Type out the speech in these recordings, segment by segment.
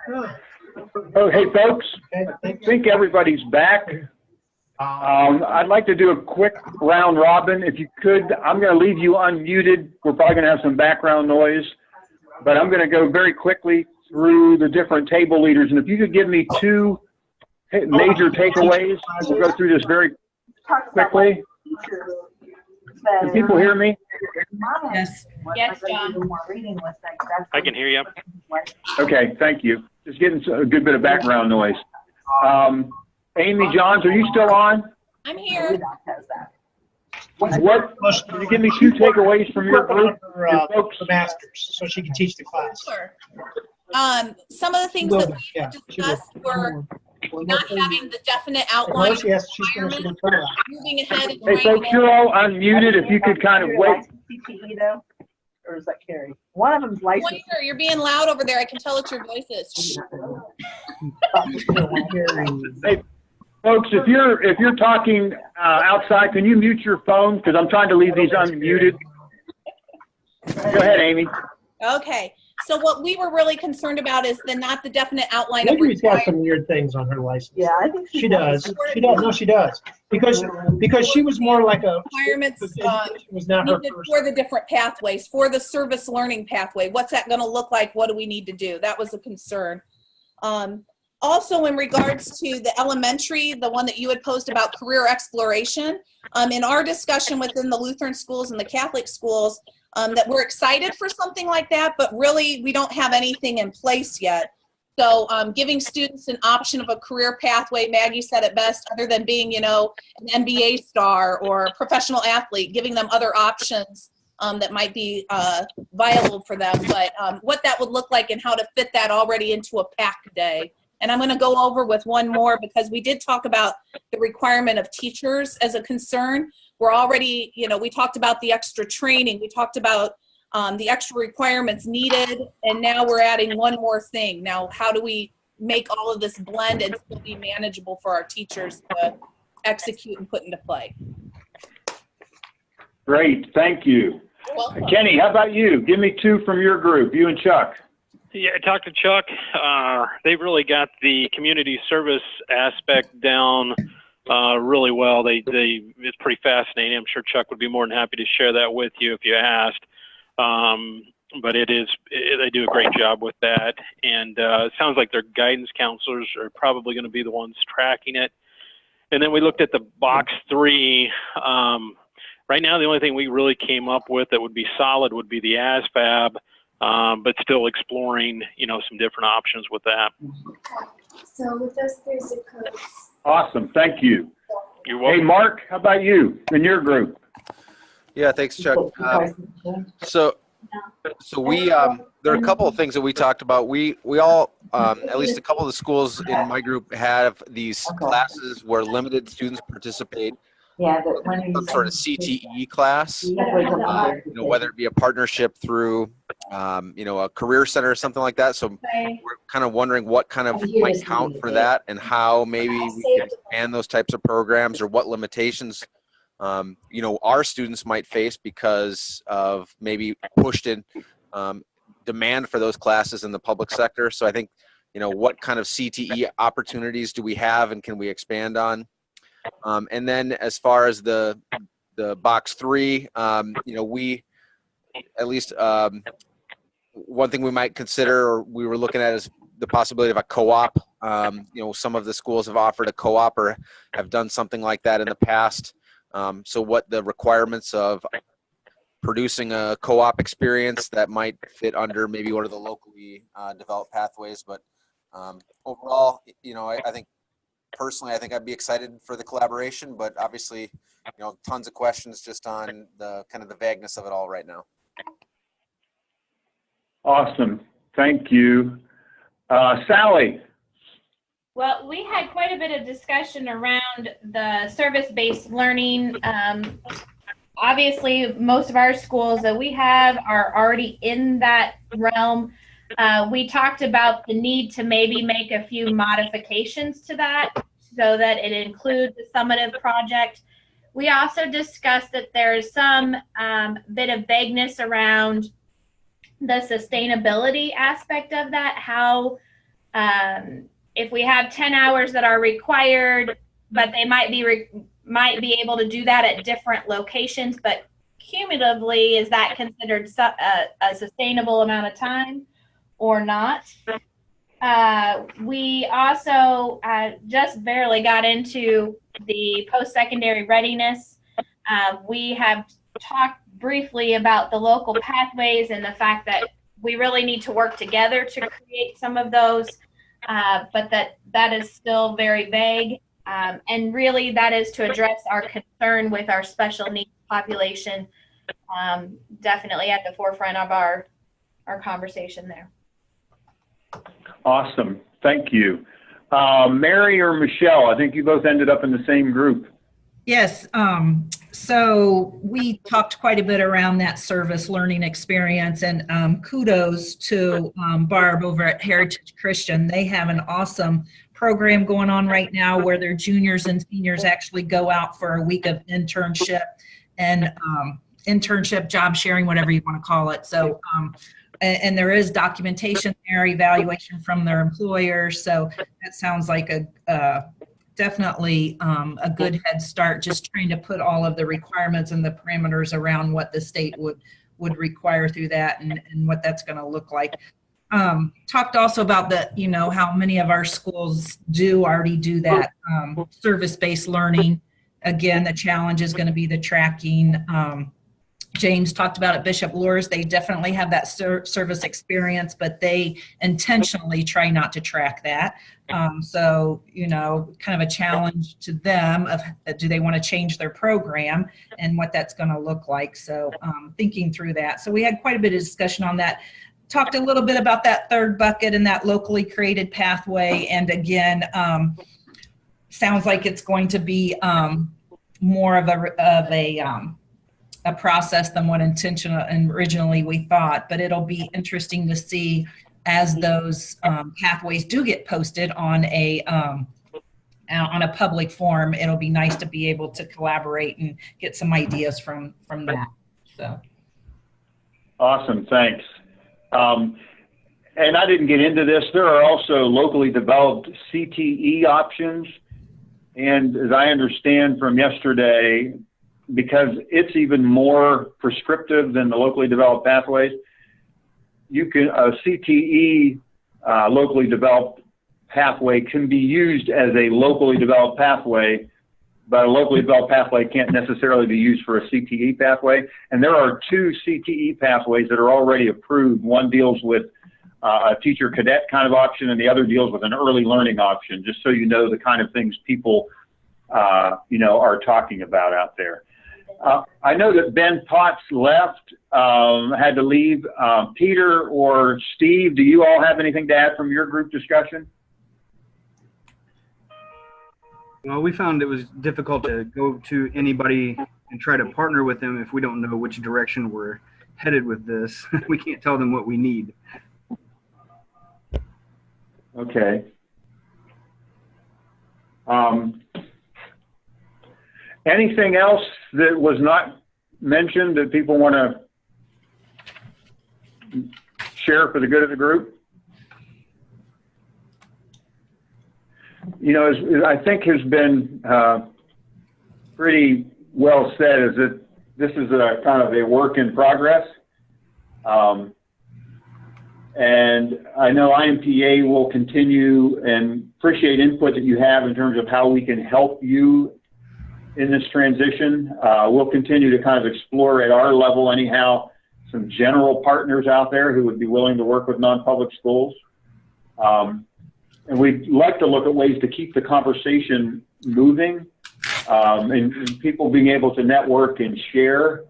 Oh, hey, folks. I think everybody's back. I'd like to do a quick round robin. If you could, I'm going to leave you unmuted. We're probably going to have some background noise, but I'm going to go very quickly through the different table leaders. And if you could give me two major takeaways, we'll go through this very quickly. Can people hear me? Yes. Yes, John. I can hear you. Okay, thank you. Just getting a good bit of background noise. Amy Johns, are you still on? I'm here. What, can you give me two takeaways from your group? Your folks? The masters, so she can teach the class. Sure. Some of the things that we discussed were not having the definite outline of requirements, moving ahead and Hey, folks, you're all unmuted. If you could kind of wait. CTE though, or is that Carrie? One of them's licensed. You're being loud over there. I can tell it's your voices. Hey, folks, if you're talking outside, can you mute your phone? Because I'm trying to leave these unmuted. Go ahead, Amy. Okay. So what we were really concerned about is not the definite outline of Lincoln's got some requirements. weird things on her license. Yeah, I think She does. She does. No, she does. Because she was more like a Requirements was not her needed first. for the different pathways, for the service learning pathway. What's that going to look like? What do we need to do? That was a concern. Also, in regards to the elementary, the one that you had posed about career exploration, in our discussion within the Lutheran schools and the Catholic schools, that we're excited for something like that, but really we don't have anything in place yet. So giving students an option of a career pathway, Maggie said it best, other than being, you know, an NBA star or a professional athlete, giving them other options that might be viable for them, but what that would look like and how to fit that already into a PAC day. And I'm going to go over with one more because we did talk about the requirement of teachers as a concern. We're already, you know, we talked about the extra training. We talked about the extra requirements needed. And now we're adding one more thing. Now, how do we make all of this blend and still be manageable for our teachers to execute and put into play? Great, thank you. Welcome. Kenny, how about you? Give me two from your group, you and Chuck. Yeah, I talked to Chuck. They've really got the community service aspect down really well. It's pretty fascinating. I'm sure Chuck would be more than happy to share that with you if you asked. But they do a great job with that. And it sounds like their guidance counselors are probably going to be the ones tracking it. And then we looked at the box 3. Right now, the only thing we really came up with that would be solid would be the ASVAB. But still exploring, you know, some different options with that. So with those 3 zip codes. Awesome, thank you. You're welcome. Hey, Mark, how about you in your group? Yeah, thanks, Chuck. So we there are a couple of things that we talked about. We all at least a couple of the schools in my group have these classes where limited students participate. Yeah, but when Some sort of CTE class, you know, whether it be a partnership through, you know, a career center or something like that. So we're kind of wondering what kind of might count for that and how maybe we can expand those types of programs or what limitations, you know, our students might face because of maybe pushed in demand for those classes in the public sector. So I think, you know, what kind of CTE opportunities do we have and can we expand on? And then as far as the box 3, you know, we at least one thing we might consider or we were looking at is the possibility of a co-op. You know, some of the schools have offered a co-op or have done something like that in the past. So what the requirements of producing a co-op experience that might fit under maybe one of the locally developed pathways. But overall, you know, I think personally, I think I'd be excited for the collaboration, but obviously, you know, tons of questions just on the kind of the vagueness of it all right now. Awesome, thank you. Sally. Well, we had quite a bit of discussion around the service-based learning. Obviously, most of our schools that we have are already in that realm. We talked about the need to maybe make a few modifications to that so that it includes the summative project. We also discussed that there's some bit of vagueness around the sustainability aspect of that, how If we have 10 hours that are required, but they might be able to do that at different locations, but cumulatively, is that considered a sustainable amount of time or not? We also just barely got into the post-secondary readiness. We have talked briefly about the local pathways and the fact that we really need to work together to create some of those, but that is still very vague. And really that is to address our concern with our special needs population, definitely at the forefront of our conversation there. Awesome. Thank you. Mary or Michelle, I think you both ended up in the same group. Yes. So we talked quite a bit around that service learning experience, and kudos to Barb over at Heritage Christian. They have an awesome program going on right now where their juniors and seniors actually go out for a week of internship and internship, job sharing, whatever you want to call it. So, and there is documentation there, evaluation from their employers. So that sounds like definitely a good head start, just trying to put all of the requirements and the parameters around what the state would require through that and what that's going to look like. Talked also about how many of our schools already do that service-based learning. Again, the challenge is going to be the tracking. James talked about at Bishop Luers, they definitely have that service experience, but they intentionally try not to track that. So, kind of a challenge to them of do they want to change their program and what that's going to look like. So thinking through that. So we had quite a bit of discussion on that. Talked a little bit about that third bucket and that locally created pathway. And again, sounds like it's going to be more of a process than what intentional and originally we thought, but it'll be interesting to see as those pathways do get posted on a public forum. It'll be nice to be able to collaborate and get some ideas from that. So awesome, thanks. And I didn't get into this. There are also locally developed CTE options, and as I understand from yesterday, because it's even more prescriptive than the locally developed pathways, a CTE locally developed pathway can be used as a locally developed pathway, but a locally developed pathway can't necessarily be used for a CTE pathway. And there are 2 CTE pathways that are already approved. One deals with a teacher cadet kind of option, and the other deals with an early learning option, just so you know the kind of things people are talking about out there. I know that Ben Potts left, had to leave. Peter or Steve, do you all have anything to add from your group discussion? Well, we found it was difficult to go to anybody and try to partner with them if we don't know which direction we're headed with this. We can't tell them what we need. Okay. Anything else that was not mentioned that people want to share for the good of the group? As I think has been pretty well said, is that this is a kind of a work in progress. And I know IMPA will continue and appreciate input that you have in terms of how we can help you in this transition. We'll continue to kind of explore at our level anyhow some general partners out there who would be willing to work with non-public schools. And we'd like to look at ways to keep the conversation moving and people being able to network and share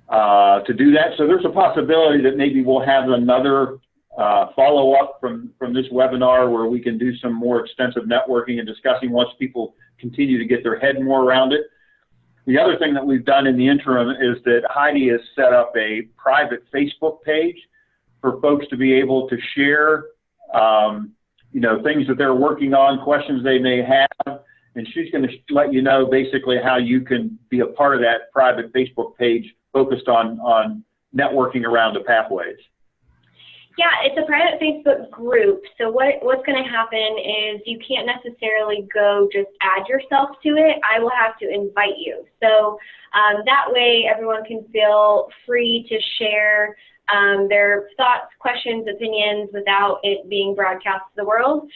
to do that. So there's a possibility that maybe we'll have another follow-up from this webinar where we can do some more extensive networking and discussing once people continue to get their head more around it. The other thing that we've done in the interim is that Heidi has set up a private Facebook page for folks to be able to share things that they're working on, questions they may have, and she's going to let you know basically how you can be a part of that private Facebook page focused on networking around the pathways. Yeah, it's a private Facebook group. So what's going to happen is you can't necessarily go just add yourself to it. I will have to invite you. So that way everyone can feel free to share their thoughts, questions, opinions without it being broadcast to the world.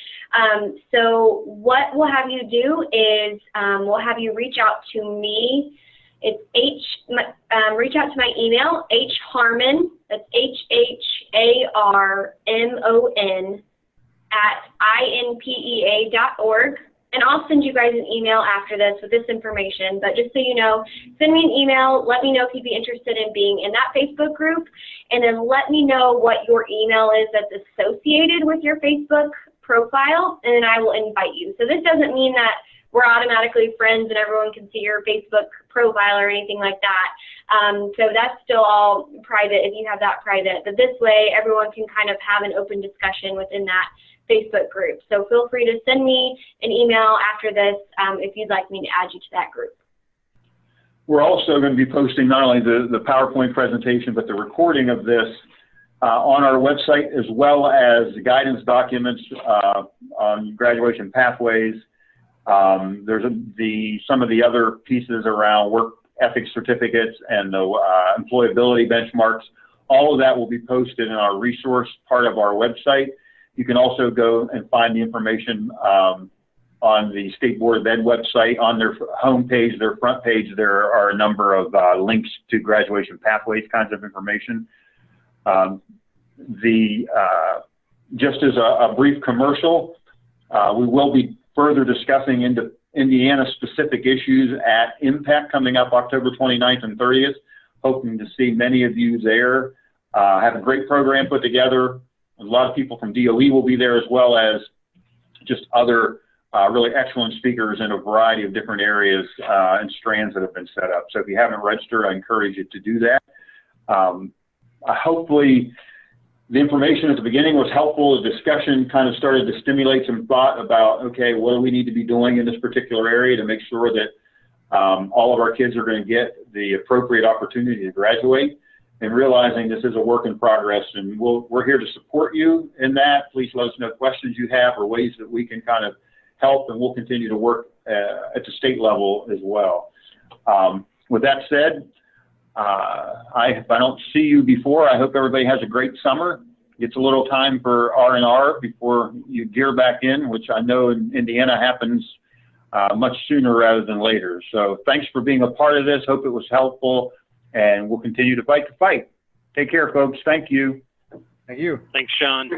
So what we'll have you do is we'll have you reach out to me. It's reach out to my email, hharmon, that's HHARMON @INPEA.org. And I'll send you guys an email after this with this information. But just so you know, send me an email. Let me know if you'd be interested in being in that Facebook group. And then let me know what your email is that's associated with your Facebook profile, and then I will invite you. So this doesn't mean that we're automatically friends and everyone can see your Facebook profile or anything like that. So that's still all private if you have that private. But this way, everyone can kind of have an open discussion within that Facebook group. So feel free to send me an email after this if you'd like me to add you to that group. We're also going to be posting not only the PowerPoint presentation, but the recording of this on our website, as well as the guidance documents on graduation pathways. There's some of the other pieces around work ethics certificates and the employability benchmarks. All of that will be posted in our resource part of our website. You can also go and find the information on the State Board of Ed website. On their homepage, their front page, there are a number of links to graduation pathways kinds of information. Just as a brief commercial, we will be further discussing into Indiana-specific issues at Impact coming up October 29th and 30th. Hoping to see many of you there. Have a great program put together. A lot of people from DOE will be there, as well as just other really excellent speakers in a variety of different areas and strands that have been set up. So if you haven't registered, I encourage you to do that. Hopefully, the information at the beginning was helpful. The discussion kind of started to stimulate some thought about, okay, what do we need to be doing in this particular area to make sure that all of our kids are going to get the appropriate opportunity to graduate, and realizing this is a work in progress, and we're here to support you in that. Please let us know questions you have or ways that we can kind of help, and we'll continue to work at the state level as well. With that said, if I don't see you before, I hope everybody has a great summer. It's a little time for R&R before you gear back in, which I know in Indiana happens much sooner rather than later. So thanks for being a part of this. Hope it was helpful, and we'll continue to fight the fight. Take care, folks. Thank you. Thank you. Thanks, Sean.